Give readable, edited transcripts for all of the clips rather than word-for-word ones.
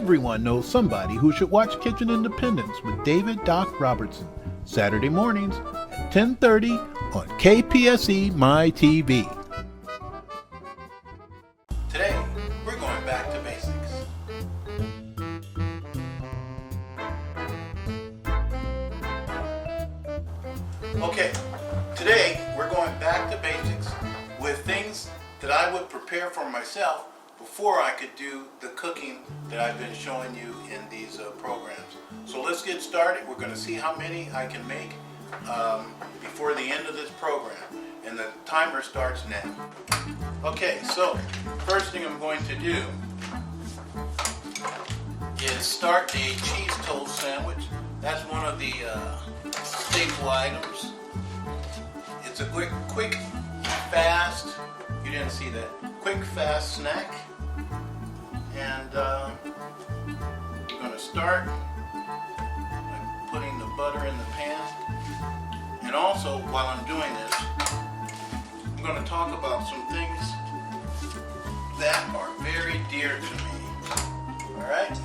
Everyone knows somebody who should watch Kitchen Independence with David Doc Robertson, Saturday mornings at 10:30 on KPSE My TV. Today, we're going back to basics. Okay, today we're going back to basics with things that I would prepare for myself before I could do the cooking that I've been showing you in these programs. So let's get started. We're going to see how many I can make before the end of this program. And the timer starts now. Okay, so first thing I'm going to do is start a cheese toast sandwich. That's one of the staple items. It's a quick, fast, you didn't see that, quick, fast snack. And I'm going to start by putting the butter in the pan. And also, while I'm doing this, I'm going to talk about some things that are very dear to me. Alright?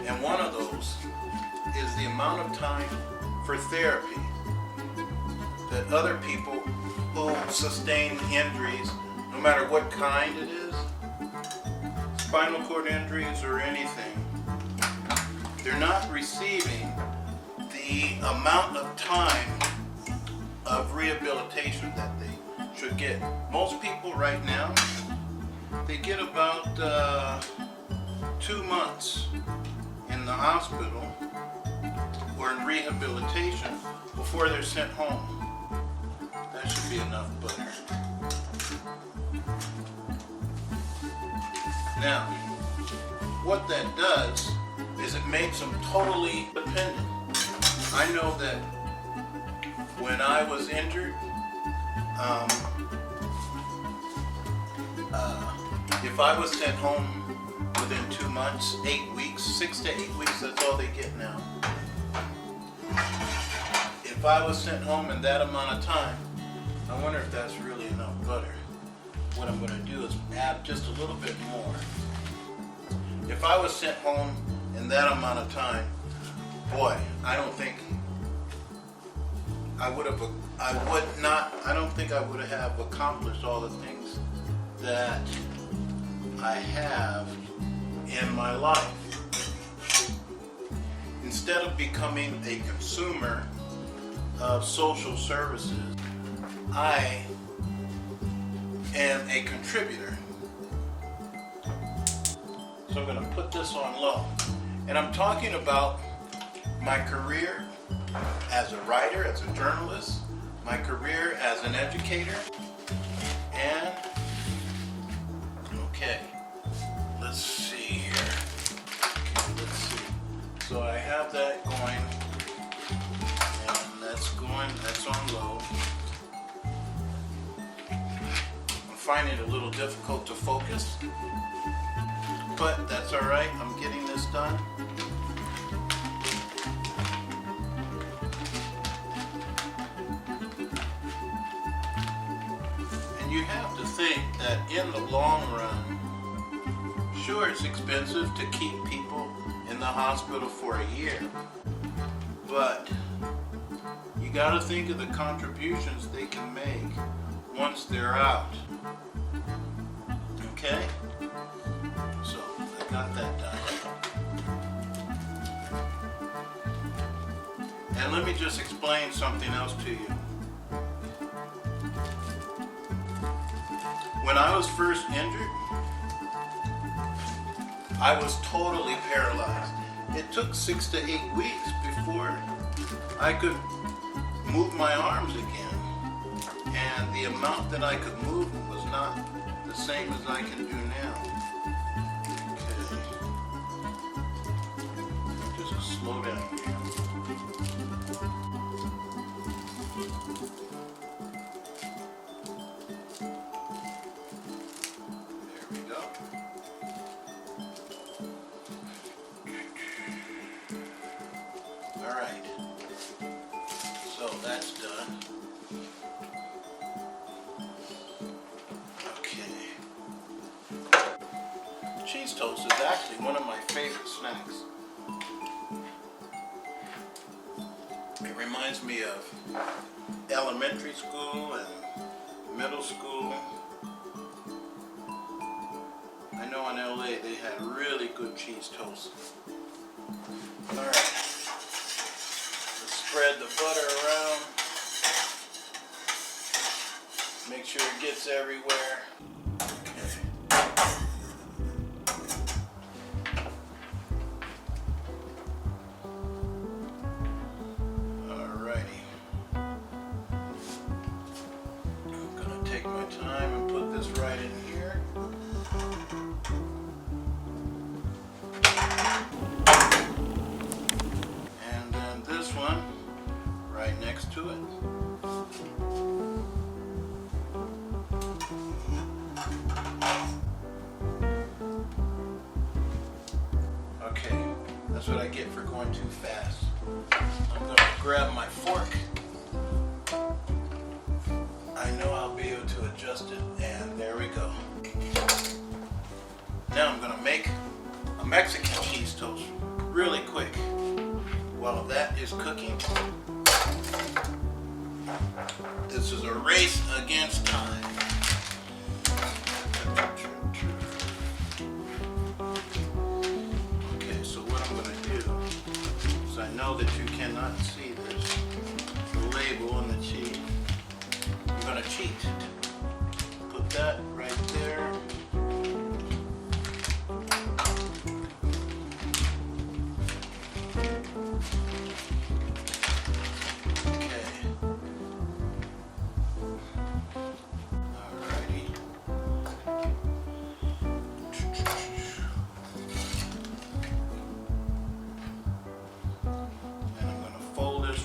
And one of those is the amount of time for therapy that other people who sustain injuries, no matter what kind it is, spinal cord injuries or anything, they're not receiving the amount of time of rehabilitation that they should get. Most people right now, they get about 2 months in the hospital or in rehabilitation before they're sent home. That should be enough butter. Now, what that does is it makes them totally dependent. I know that when I was injured, if I was sent home within 2 months, 8 weeks, 6 to 8 weeks, that's all they get now. If I was sent home in that amount of time, I wonder if that's really enough butter. What I'm going to do is add just a little bit more. If I was sent home in that amount of time, boy, I don't think I would have accomplished all the things that I have in my life. Instead of becoming a consumer of social services, I am a contributor. So I'm going to put this on low. And I'm talking about my career as a writer, as a journalist, my career as an educator, and okay, let's see here. Okay, let's see. So I have that going, and that's on low. I'm finding it a little difficult to focus, but that's all right. I'm getting this done. And you have to think that in the long run, sure, it's expensive to keep people in the hospital for a year, but you got to think of the contributions they can make once they're out. Okay? So, I got that done. And let me just explain something else to you. When I was first injured, I was totally paralyzed. It took 6 to 8 weeks before I could move my arms again. And the amount that I could move was not the same as I can do now. Okay. Just slow down here. There we go. All right. So that's done. Okay. cheese toast is actually one of my favorite snacks. It reminds me of elementary school and middle school. I know in LA they had really good cheese toast. Alright, let's spread the butter around. Make sure it gets everywhere. Next to it. Okay, that's what I get for going too fast. I'm going to grab my fork. I know I'll be able to adjust it, and there we go. Now I'm going to make a Mexican cheese toast really quick. While that is cooking, this is a race against time. Okay, so what I'm going to do is, I know that you cannot see this, the label on the cheese. I'm going to cheat. Put that right there.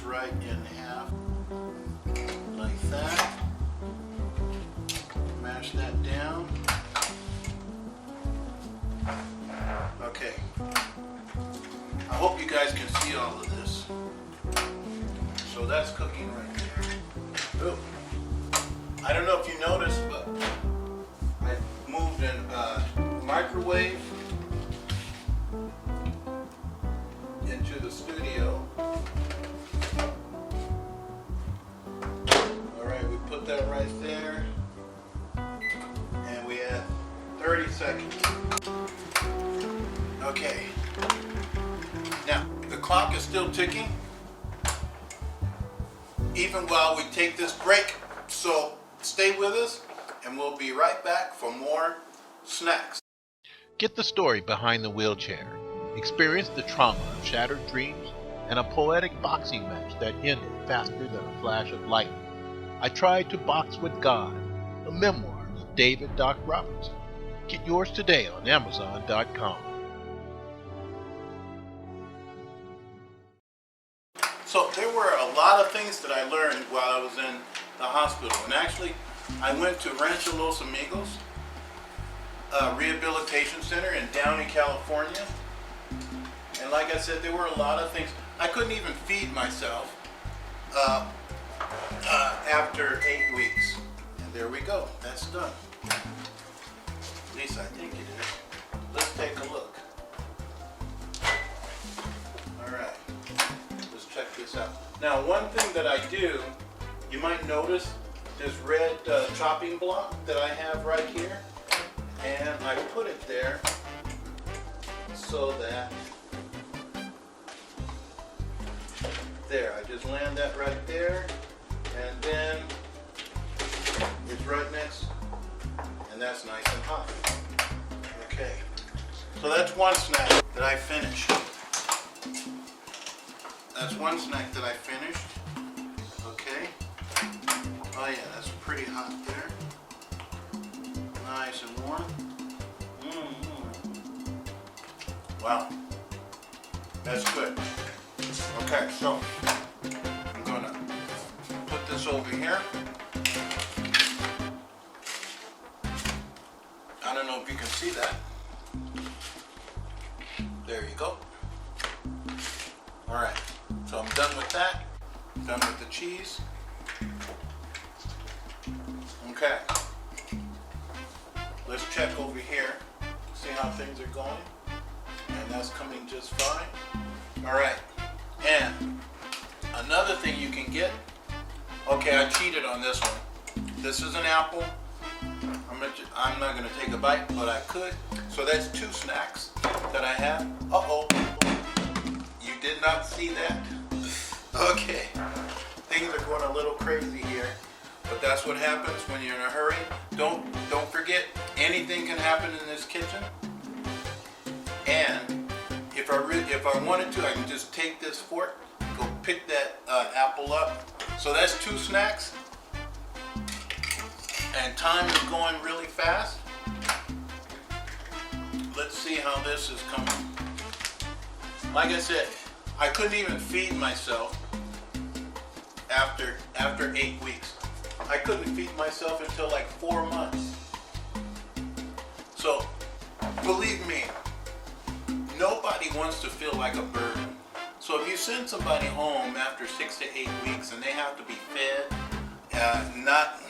Right in half, like that. Mash that down. Okay. I hope you guys can see all of this. So that's cooking right there. Ooh. I don't know if you noticed, but I moved in microwave into the studio. Put that right there, and we add 30 seconds. Okay, now the clock is still ticking even while we take this break, so stay with us and we'll be right back for more snacks. Get the story behind the wheelchair. Experience the trauma of shattered dreams and a poetic boxing match that ended faster than a flash of lightning. I Tried to Box with God, a memoir of David Doc Robertson. Get yours today on Amazon.com. So there were a lot of things that I learned while I was in the hospital. And actually, I went to Rancho Los Amigos Rehabilitation Center in Downey, California. And like I said, there were a lot of things. I couldn't even feed myself after 8 weeks. And there we go. That's done. At least I think it is. Let's take a look. All right. Let's check this out. Now, one thing that I do, you might notice this red chopping block that I have right here. And I put it there so that there, I just land that right there, and then it's right next, and that's nice and hot. Okay, so that's one snack that I finished. That's one snack that I finished. Okay. Oh yeah, that's pretty hot there. Nice and warm. Wow, that's good. Okay, so I'm gonna put this over here. I don't know if you can see that. There you go. All right, so I'm done with that. Done with the cheese. Okay. Let's check over here. See how things are going? And that's coming just fine. All right, and another thing you can get, okay, I cheated on this one. This is an apple. I'm not gonna take a bite, but I could. So that's 2 snacks that I have. Uh-oh, you did not see that? Okay, things are going a little crazy here, but that's what happens when you're in a hurry. Don't forget, anything can happen in this kitchen. And if I wanted to, I can just take this fork, go pick that apple up. So that's 2 snacks. And time is going really fast. Let's see how this is coming. Like I said, I couldn't even feed myself after 8 weeks. I couldn't feed myself until like 4 months. So, believe me, nobody wants to feel like a burden. So if you send somebody home after 6 to 8 weeks and they have to be fed, not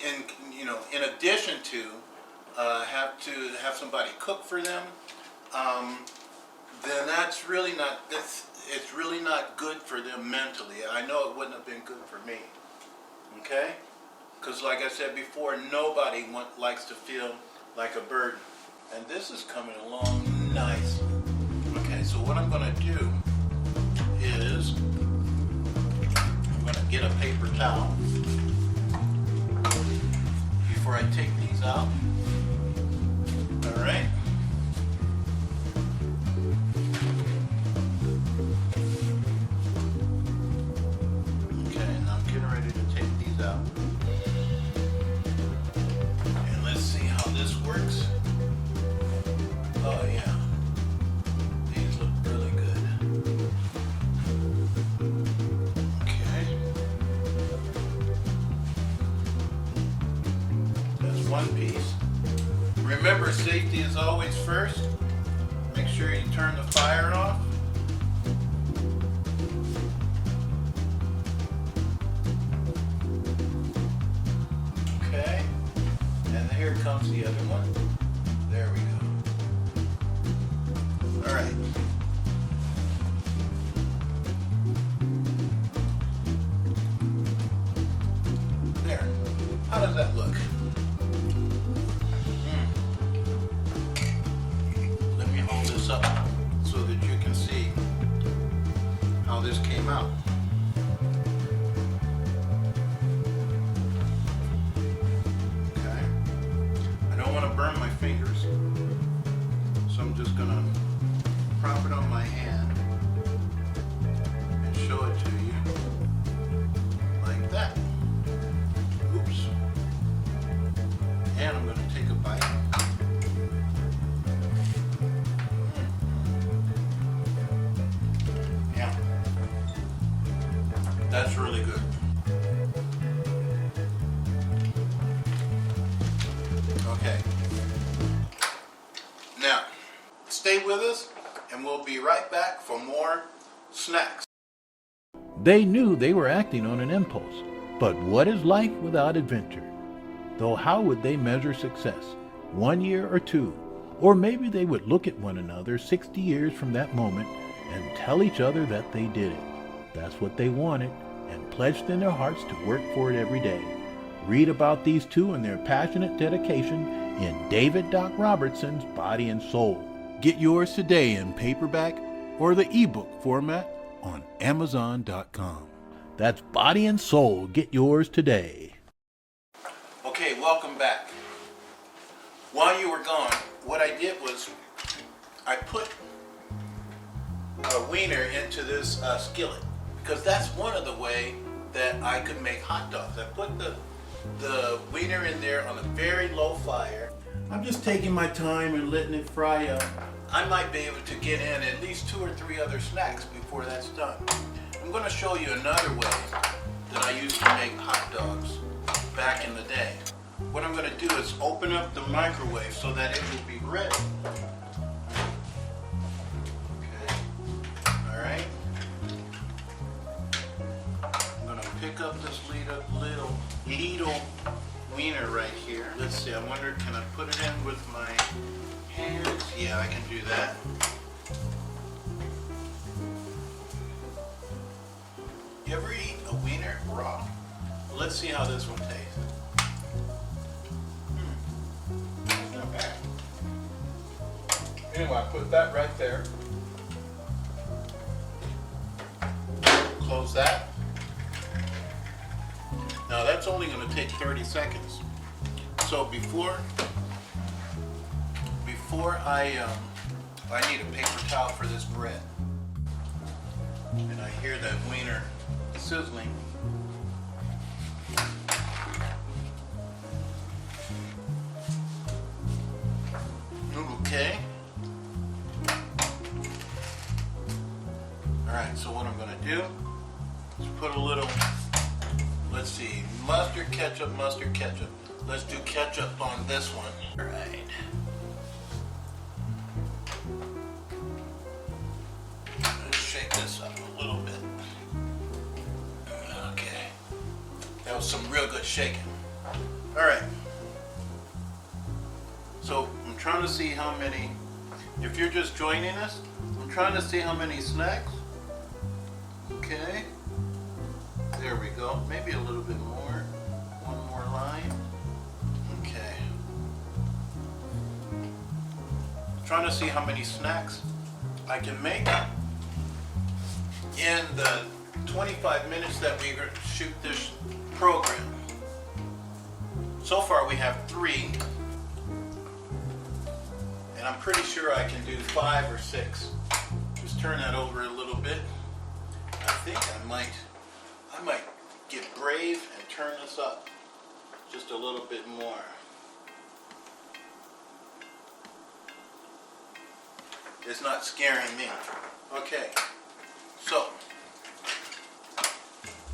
in addition to have somebody cook for them, then it's really not good for them mentally. I know it wouldn't have been good for me. Okay? Because like I said before, nobody likes to feel like a burden. And this is coming along nice. Okay, so what I'm going to do is I'm going to get a paper towel before I take these out. All right. Okay, now I'm getting ready to take these out. And let's see how this works. Oh yeah. These look really good. Okay. That's one piece. Remember, safety is always first. Make sure you turn the fire off. Okay. And here comes the other one. There we go. All right. There. How does that look? Let me hold this up so that you can see how this came out. Okay. I don't want to burn my fingers, so I'm just gonna prop it on my hand and show it to you like that. Oops. And I'm going to take a bite. Yeah. That's really good. Okay. Now, stay with us and we'll be right back for more snacks. They knew they were acting on an impulse, but what is life without adventure? Though how would they measure success? 1 year or 2? Or maybe they would look at one another 60 years from that moment and tell each other that they did it. That's what they wanted and pledged in their hearts to work for it every day. Read about these two and their passionate dedication in David Doc Robertson's Body and Soul. Get yours today in paperback or the ebook format on Amazon.com. That's Body and Soul. Get yours today. Okay, welcome back. While you were gone, what I did was I put a wiener into this skillet because that's one of the ways that I could make hot dogs. I put the wiener in there on a very low fire. I'm just taking my time and letting it fry up. I might be able to get in at least 2 or 3 other snacks before that's done. I'm going to show you another way that I used to make hot dogs back in the day. What I'm going to do is open up the microwave so that it will be ready. Okay. All right. I'm going to pick up this little wiener right here. Let's see, I wonder, can I put it in with my hands? Yeah, I can do that. You ever eat a wiener raw? Well, let's see how this one tastes. Not bad. Anyway, I put that right there. Close that. Now that's only going to take 30 seconds. So before I need a paper towel for this bread. And I hear that wiener sizzling. Okay. Alright, so what I'm going to do is put a little, let's see, mustard, ketchup. Let's do ketchup on this one. Alright. Let's shake this up a little bit. Okay. That was some real good shaking. Alright. So I'm trying to see how many, if you're just joining us, I'm trying to see how many snacks. Okay. There we go. Maybe a little bit more. One more line. Okay. Trying to see how many snacks I can make in the 25 minutes that we shoot this program. So far we have 3. And I'm pretty sure I can do 5 or 6. Just turn that over a little bit. I think I might get brave and turn this up just a little bit more. It's not scaring me. Okay, so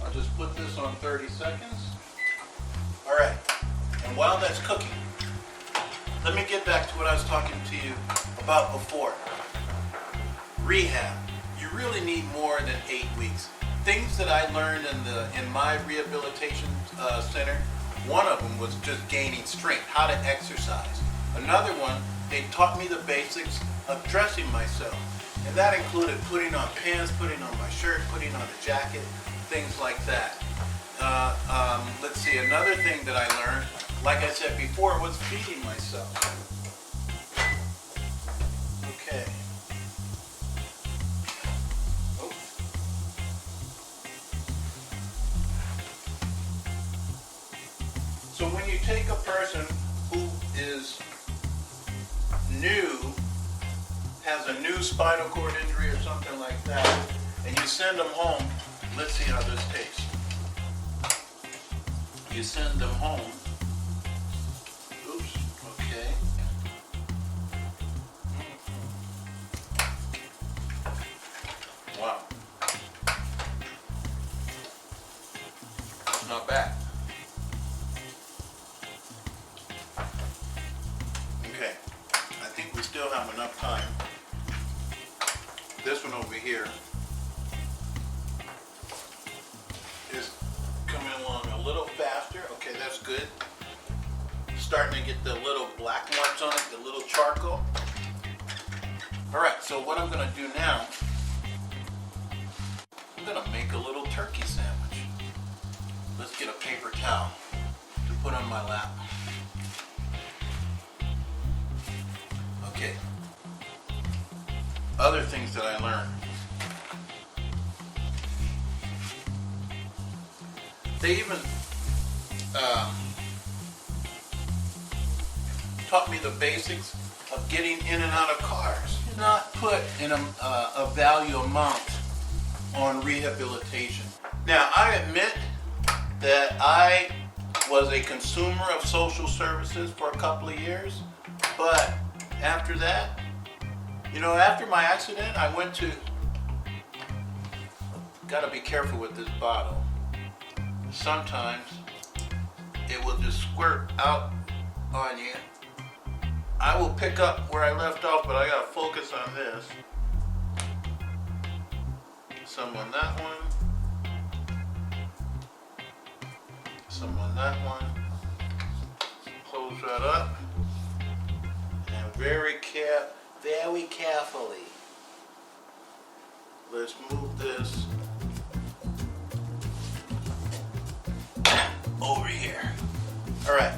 I'll just put this on 30 seconds. All right, and while that's cooking, let me get back to what I was talking to you about before. Rehab. You really need more than 8 weeks. Things that I learned in my rehabilitation center, one of them was just gaining strength, how to exercise. Another one, they taught me the basics of dressing myself. And that included putting on pants, putting on my shirt, putting on a jacket, things like that. Let's see, another thing that I learned, like I said before, was feeding myself. Okay. Oh. So when you take a person who is new, has a new spinal cord injury or something like that, and you send them home, let's see how this tastes. You send them home. Oops, okay. Wow. Not bad. Okay, I think we still have enough time. This one over here is coming along a little faster. Okay, that's good. Starting to get the little black marks on it, the little charcoal. All right, so what I'm gonna do now, I'm gonna make a little turkey sandwich. Let's get a paper towel to put on my lap. Okay. Other things that I learned. They even taught me the basics of getting in and out of cars. Not put in a value amount on rehabilitation. Now, I admit that I was a consumer of social services for a couple of years, but after that, you know, after my accident, I went to, gotta be careful with this bottle. Sometimes it will just squirt out on you. I will pick up where I left off, but I gotta focus on this. Some on that one. Some on that one. close that up. And very carefully, let's move this over here. All right.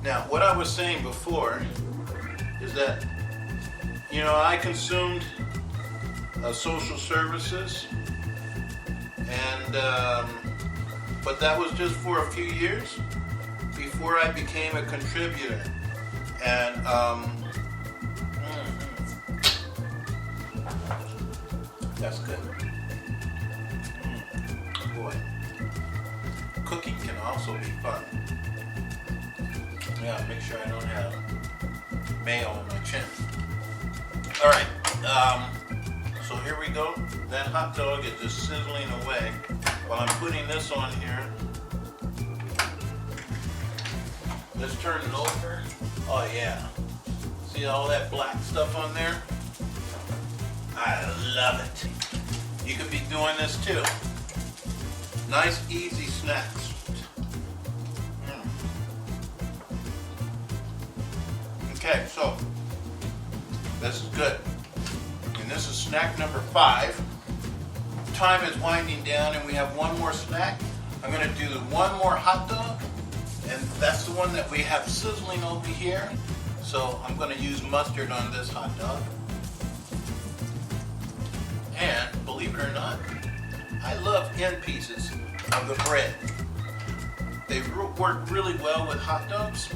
Now, what I was saying before is that, you know, I consumed social services, and but that was just for a few years before I became a contributor. And that's good. Boy, cooking can also be fun. Yeah, make sure I don't have mayo on my chin. All right, so here we go. That hot dog is just sizzling away while I'm putting this on here. Let's turn it over. Oh yeah, see all that black stuff on there? I love it. You could be doing this too. Nice, easy snacks. Okay, so this is good. And this is snack number 5. Time is winding down and we have one more snack. I'm going to do one more hot dog, and that's the one that we have sizzling over here. So I'm going to use mustard on this hot dog. And believe it or not, I love end pieces of the bread. They work really well with hot dogs,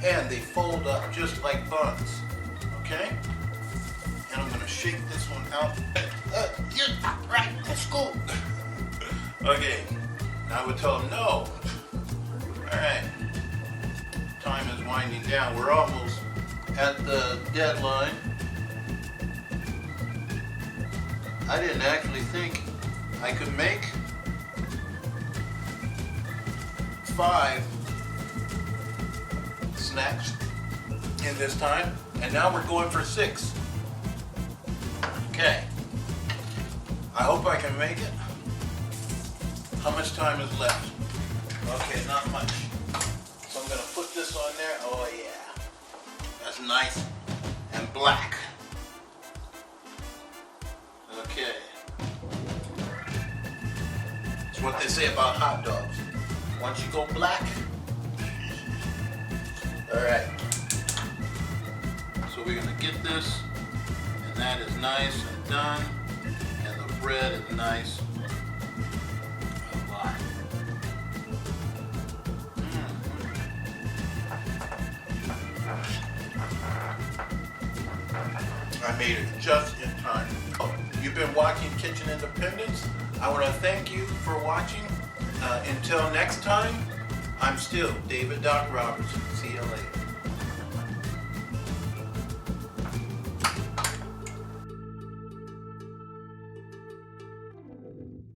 and they fold up just like buns. Okay? And I'm gonna shake this one out. Right, let's go. Okay, now I would tell them no. Alright, time is winding down. We're almost at the deadline. I didn't actually think I could make 5 snacks in this time, and now we're going for 6. Okay, I hope I can make it. How much time is left? Okay, not much. So I'm gonna put this on there. Oh yeah, that's nice and black. Okay. It's what they say about hot dogs. Once you go black, all right. So we're gonna get this, and that is nice and done, and the bread is nice. Oh, wow. I made it just in time. Oh, you've been watching Kitchen Independence. I want to thank you for watching. Until next time, I'm still David Doc Robertson. See you later.